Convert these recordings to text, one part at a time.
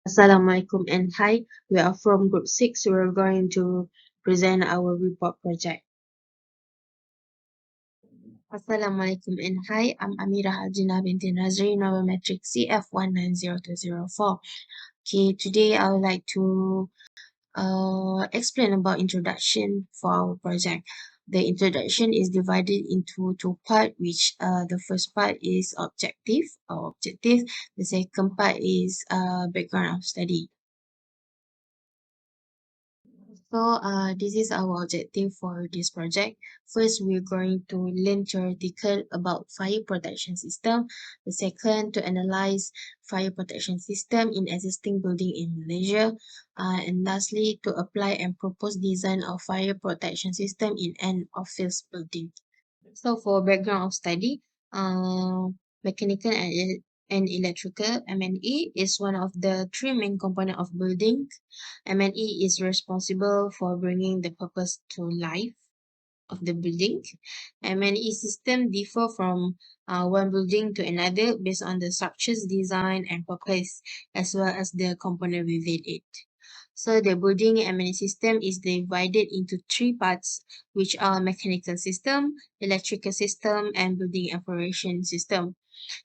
Assalamualaikum and hi, we are from Group 6. We're going to present our report project. Assalamualaikum and hi, I'm Amira Haljina binti Nazri, Novometric CF190204. Okay, today I would like to explain about introduction for our project. The introduction is divided into two parts, which the first part is objective. The second part is background of study. So this is our objective for this project. First, we're going to learn theoretical about fire protection system. The second, to analyze fire protection system in existing building in Malaysia. And lastly, to apply and propose design of fire protection system in an office building. So for background of study, mechanical and electrical M&E is one of the three main components of building. M&E is responsible for bringing the purpose to life of the building. M&E system differ from one building to another based on the structures, design, and purpose, as well as the component within it. So the building M&E system is divided into three parts, which are mechanical system, electrical system, and building operation system.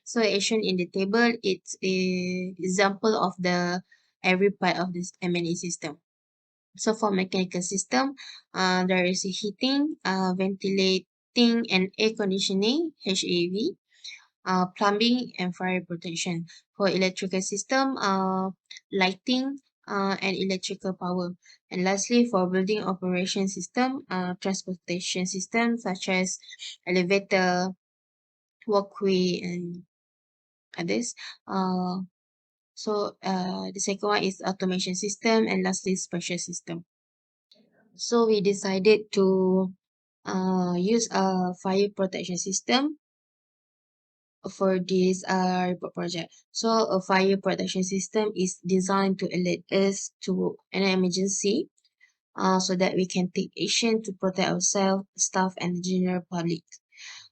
So as shown in the table, it's a example of the every part of this M&E system. So for mechanical system, there is a heating, ventilating, and air conditioning (HAV), plumbing, and fire protection. For electrical system, lighting, and electrical power. And lastly, for building operation system, transportation system such as elevator, walkway, and others. The second one is automation system, and lastly, special system. So we decided to use a fire protection system for this report project. So a fire protection system is designed to alert us to an emergency so that we can take action to protect ourselves, staff, and the general public.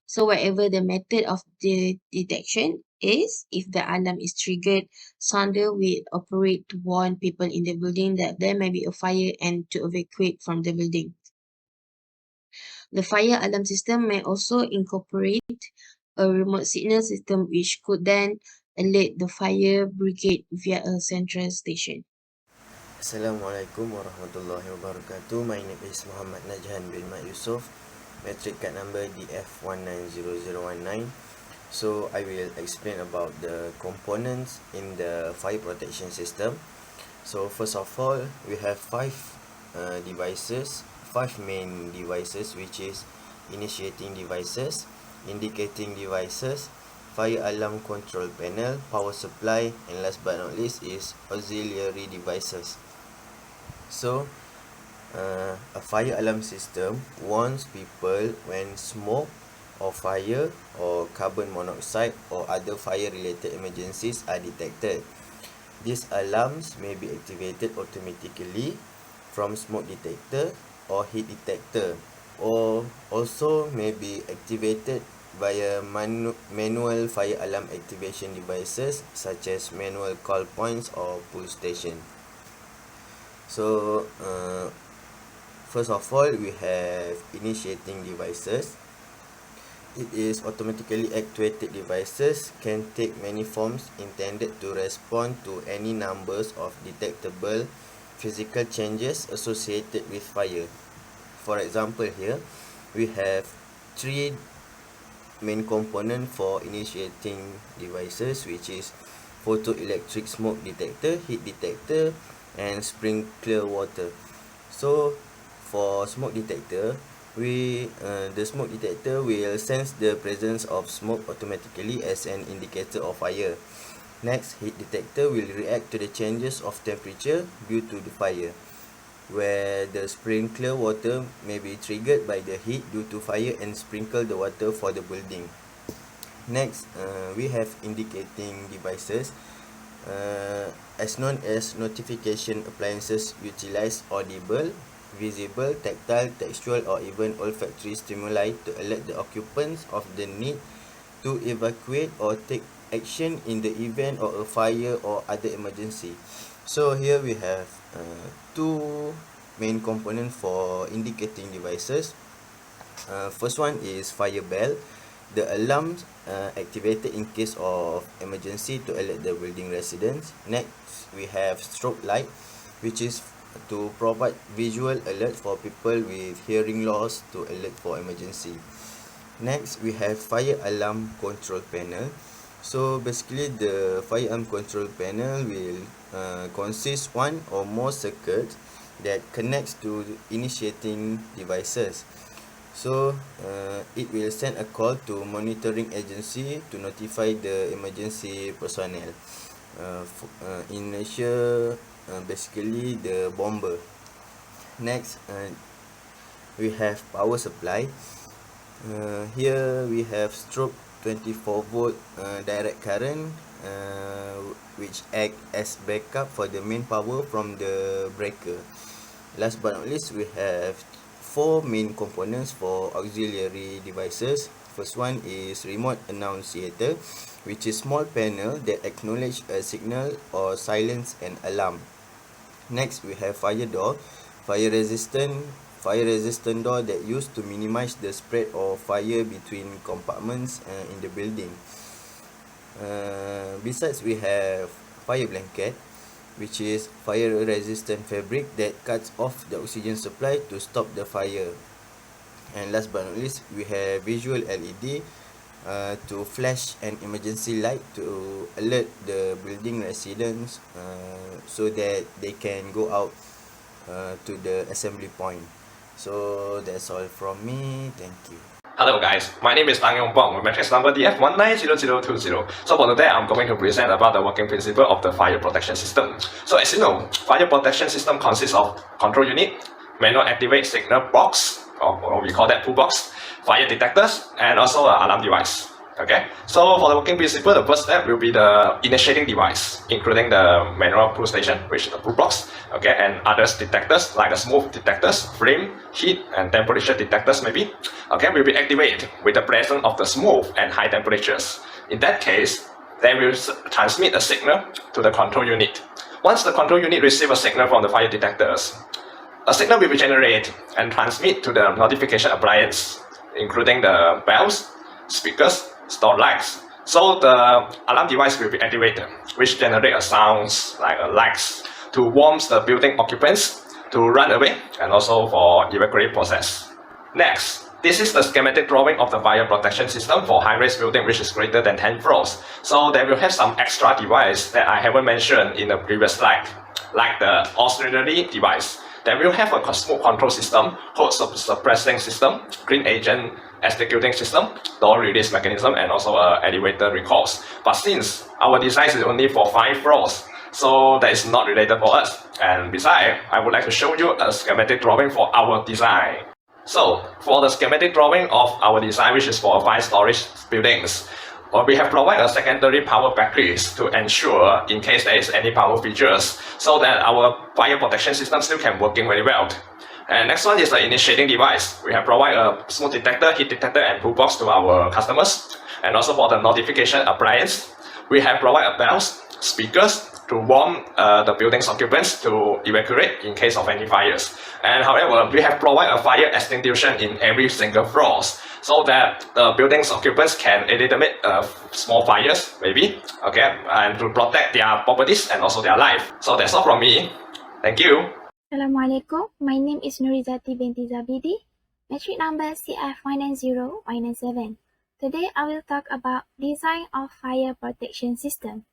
So whatever the method of the detection is, if the alarm is triggered, sounder will operate to warn people in the building that there may be a fire and to evacuate from the building. The fire alarm system may also incorporate a remote signal system which could then alert the fire brigade via a central station. Assalamualaikum warahmatullahi wabarakatuh. My name is Muhammad Najhan bin Mat Yusof, metric card number DF190019. So I will explain about the components in the fire protection system. So first of all, we have five main devices, which is initiating devices, indicating devices, fire alarm control panel, power supply, and last but not least is auxiliary devices. So a fire alarm system warns people when smoke or fire or carbon monoxide or other fire related emergencies are detected. These alarms may be activated automatically from smoke detector or heat detector, or also may be activated via manual fire alarm activation devices such as manual call points or pull station. So first of all, we have initiating devices. It is automatically actuated devices can take many forms intended to respond to any numbers of detectable physical changes associated with fire. For example, here we have three main component for initiating devices, which is photoelectric smoke detector, heat detector, and sprinkler water. So for smoke detector, the smoke detector will sense the presence of smoke automatically as an indicator of fire. Next, heat detector will react to the changes of temperature due to the fire, where the sprinkler water may be triggered by the heat due to fire and sprinkle the water for the building. Next, we have indicating devices, as known as notification appliances, utilize audible, visible, tactile, textual, or even olfactory stimuli to alert the occupants of the need to evacuate or take action in the event of a fire or other emergency. So here we have two main components for indicating devices. First one is fire bell. The alarm activated in case of emergency to alert the building residents. Next, we have strobe light, which is to provide visual alert for people with hearing loss to alert for emergency. Next, we have fire alarm control panel. So basically, the fire alarm control panel will consist one or more circuits that connects to initiating devices. So it will send a call to monitoring agency to notify the emergency personnel. In Malaysia, basically the bomber. Next, we have power supply. Here we have strobe 24 volt direct current, which act as backup for the main power from the breaker. Last but not least, we have four main components for auxiliary devices. First one is remote annunciator, which is small panel that acknowledge a signal or silence an alarm. Next, we have fire door, fire resistant door that used to minimize the spread of fire between compartments in the building. Besides, we have fire blanket, which is fire resistant fabric that cuts off the oxygen supply to stop the fire. And last but not least, we have visual LED to flash an emergency light to alert the building residents so that they can go out to the assembly point. So that's all from me. Thank you. Hello guys, my name is Tang Yong Bong with matrix number DF190020. So for today, I'm going to present about the working principle of the fire protection system. So as you know, fire protection system consists of control unit, manual activate signal box, or we call that pull box, fire detectors, and also an alarm device. Okay, so for the working principle, the first step will be the initiating device, including the manual pull station, which is the pull box, okay, and other detectors like the smoke detectors, flame, heat, and temperature detectors maybe, okay, will be activated with the presence of the smoke and high temperatures. In that case, they will transmit a signal to the control unit. Once the control unit receives a signal from the fire detectors, a signal will be generated and transmit to the notification appliance, including the bells, speakers, store lights. So the alarm device will be activated, which generate a sounds like a lights to warm the building occupants to run away and also for evacuate process. Next, this is the schematic drawing of the fire protection system for high-rise building which is greater than 10 floors. So they will have some extra device that I haven't mentioned in the previous slide, like the auxiliary device. They will have a smoke control system, hot suppressing system, green agent executing system, door release mechanism, and also elevator recourse. But since our design is only for 5 floors, so that is not related for us. And besides, I would like to show you a schematic drawing for our design. So for the schematic drawing of our design, which is for 5 storage buildings, we have provided a secondary power batteries to ensure in case there is any power features, so that our fire protection system still can working very well. And next one is the initiating device. We have provided a smoke detector, heat detector, and pull box to our customers. And also for the notification appliance, we have provided bells, speakers to warn the building's occupants to evacuate in case of any fires. And however, we have provided a fire extinguisher in every single floor, so that the building's occupants can eliminate small fires, maybe, okay, and to protect their properties and also their life. So that's all from me. Thank you. Assalamualaikum, my name is Nurizati binti Zabidi, matric number CF190-197. Today I will talk about design of fire protection system.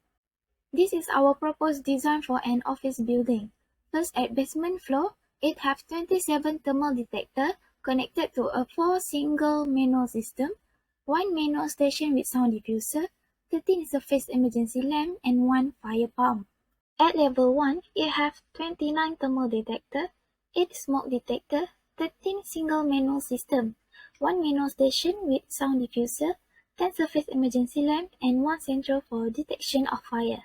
This is our proposed design for an office building. First, at basement floor, it have 27 thermal detector connected to a 4 single manual system, 1 manual station with sound diffuser, 13 surface emergency lamp, and 1 fire pump. At level 1, it have 29 thermal detector, 8 smoke detector, 13 single manual system, 1 manual station with sound diffuser, 10 surface emergency lamp, and 1 central for detection of fire.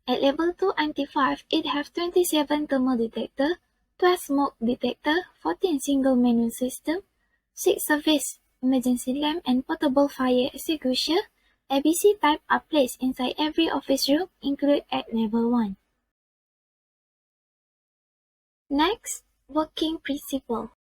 At level 2 MT5, it have 27 thermal detector, 12 smoke detector, 14 single manual system, 6 surface emergency lamp, and portable fire extinguisher. ABC type are placed inside every office room, included at level 1. Next, working principle.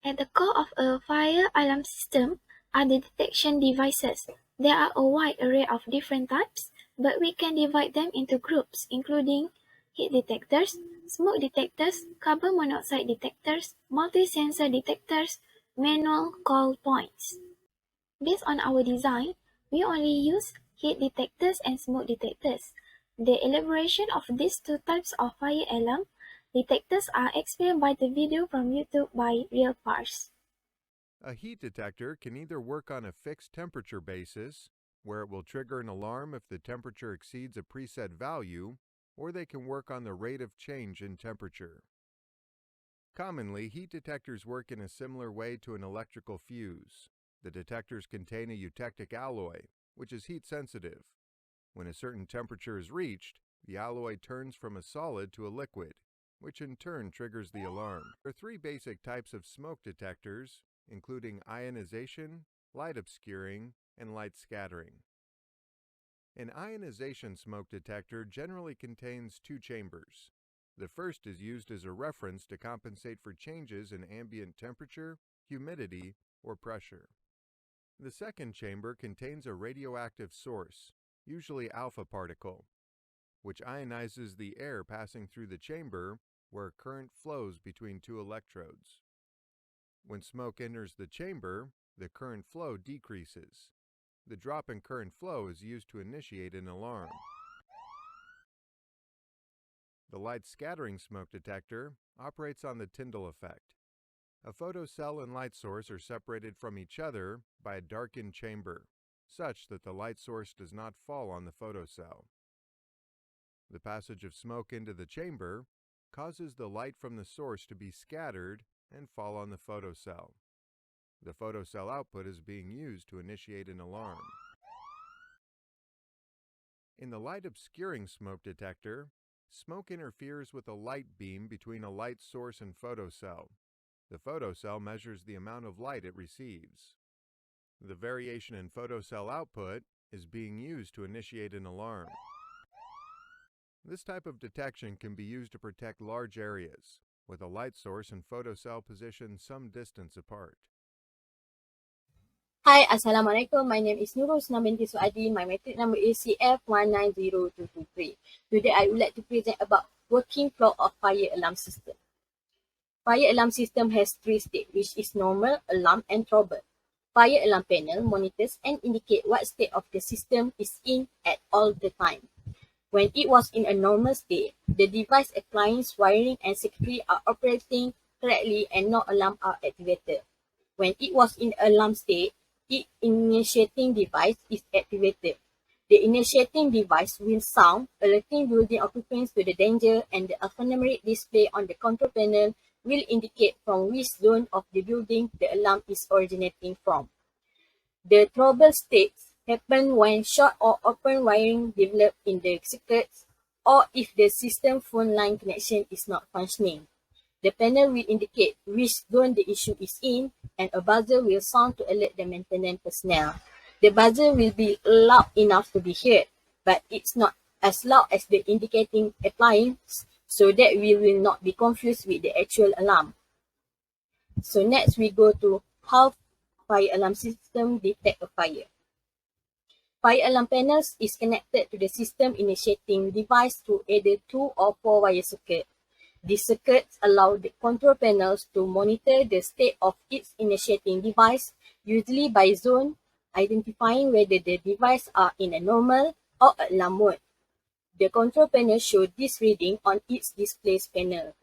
At the core of a fire alarm system are the detection devices. There are a wide array of different types, but we can divide them into groups, including heat detectors, smoke detectors, carbon monoxide detectors, multi-sensor detectors, manual call points. Based on our design, we only use heat detectors and smoke detectors. The elaboration of these two types of fire alarm detectors are explained by the video from YouTube by RealParse. A heat detector can either work on a fixed temperature basis, where it will trigger an alarm if the temperature exceeds a preset value, or they can work on the rate of change in temperature. Commonly, heat detectors work in a similar way to an electrical fuse. The detectors contain a eutectic alloy, which is heat sensitive. When a certain temperature is reached, the alloy turns from a solid to a liquid, which in turn triggers the alarm. There are three basic types of smoke detectors, including ionization, light obscuring, and light scattering. An ionization smoke detector generally contains two chambers. The first is used as a reference to compensate for changes in ambient temperature, humidity, or pressure. The second chamber contains a radioactive source, usually alpha particle, which ionizes the air passing through the chamber where current flows between two electrodes. When smoke enters the chamber, the current flow decreases. The drop in current flow is used to initiate an alarm. The light scattering smoke detector operates on the Tyndall effect. A photocell and light source are separated from each other by a darkened chamber, such that the light source does not fall on the photocell. The passage of smoke into the chamber causes the light from the source to be scattered and fall on the photocell. The photocell output is being used to initiate an alarm. In the light obscuring smoke detector, smoke interferes with a light beam between a light source and photocell. The photocell measures the amount of light it receives. The variation in photocell output is being used to initiate an alarm. This type of detection can be used to protect large areas, with a light source and photocell positioned some distance apart. Hi, Assalamualaikum. My name is Nurul Husna binti Suadi. My matric number is CF190223. Today, I would like to present about working flow of fire alarm system. Fire alarm system has three states, which is normal, alarm, and trouble. Fire alarm panel monitors and indicate what state of the system is in at all the time. When it was in a normal state, the device, appliance, wiring, and circuitry are operating correctly and no alarm are activated. When it was in alarm state, the initiating device is activated. The initiating device will sound, alerting building occupants to the danger, and the alphanumeric display on the control panel will indicate from which zone of the building the alarm is originating from. The trouble states happen when short or open wiring develop in the circuits, or if the system phone line connection is not functioning. The panel will indicate which zone the issue is in, and a buzzer will sound to alert the maintenance personnel. The buzzer will be loud enough to be heard, but it's not as loud as the indicating appliance, so that we will not be confused with the actual alarm. So next we go to how fire alarm system detect a fire. Fire alarm panels is connected to the system initiating device through either 2 or 4 wire circuit. These circuits allow the control panels to monitor the state of its initiating device, usually by zone, identifying whether the device are in a normal or alarm mode. The control panel shows this reading on its display panel.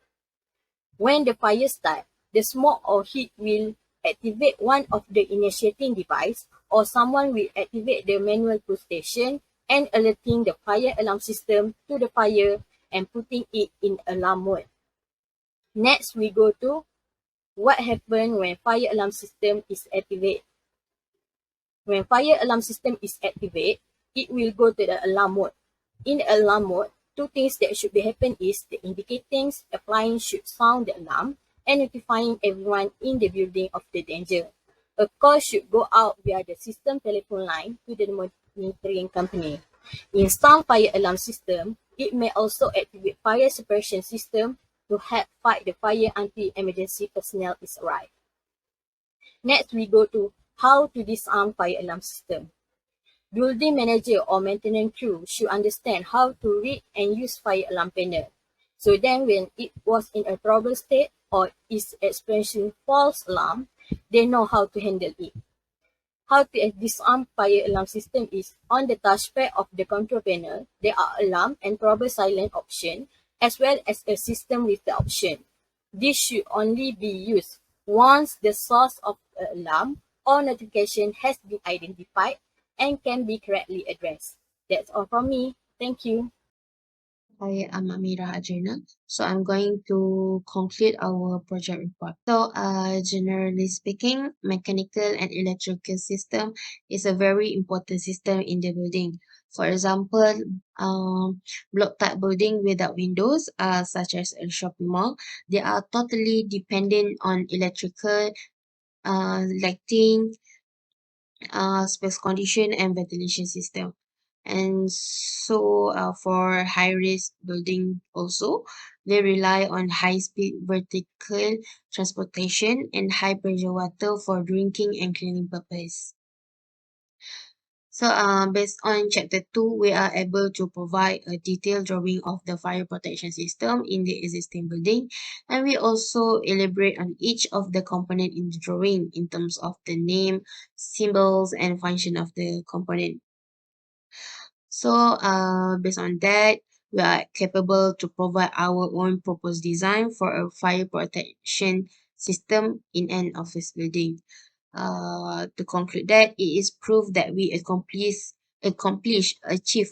When the fire starts, the smoke or heat will activate one of the initiating device, or someone will activate the manual push station and alerting the fire alarm system to the fire and putting it in alarm mode. Next, we go to what happens when fire alarm system is activated. When fire alarm system is activated, it will go to the alarm mode. In the alarm mode, two things that should be happen is the indicating appliance should sound the alarm and notifying everyone in the building of the danger. A call should go out via the system telephone line to the monitoring company. In some fire alarm system, it may also activate fire suppression system to help fight the fire until emergency personnel is arrived. Next, we go to how to disarm fire alarm system. Building manager or maintenance crew should understand how to read and use fire alarm panel. So then when it was in a trouble state or is experiencing false alarm, they know how to handle it. How to disarm fire alarm system is on the touchpad of the control panel, there are alarm and trouble silent option as well as a system with the option. This should only be used once the source of the alarm or notification has been identified and can be correctly addressed. That's all from me. Thank you. Hi, I'm Amira Ajana. So I'm going to conclude our project report. So, generally speaking, mechanical and electrical system is a very important system in the building. For example, block type building without windows, such as a shopping mall, they are totally dependent on electrical, lighting, space condition and ventilation system. And so for high risk building also, they rely on high speed vertical transportation and high pressure water for drinking and cleaning purpose. So based on chapter 2, we are able to provide a detailed drawing of the fire protection system in the existing building, and we also elaborate on each of the component in the drawing in terms of the name, symbols, and function of the component. So based on that, we are capable to provide our own proposed design for a fire protection system in an office building. To conclude that, it is proof that we achieve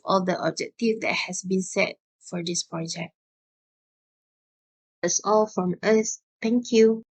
all the objective that has been set for this project. That's all from us. Thank you.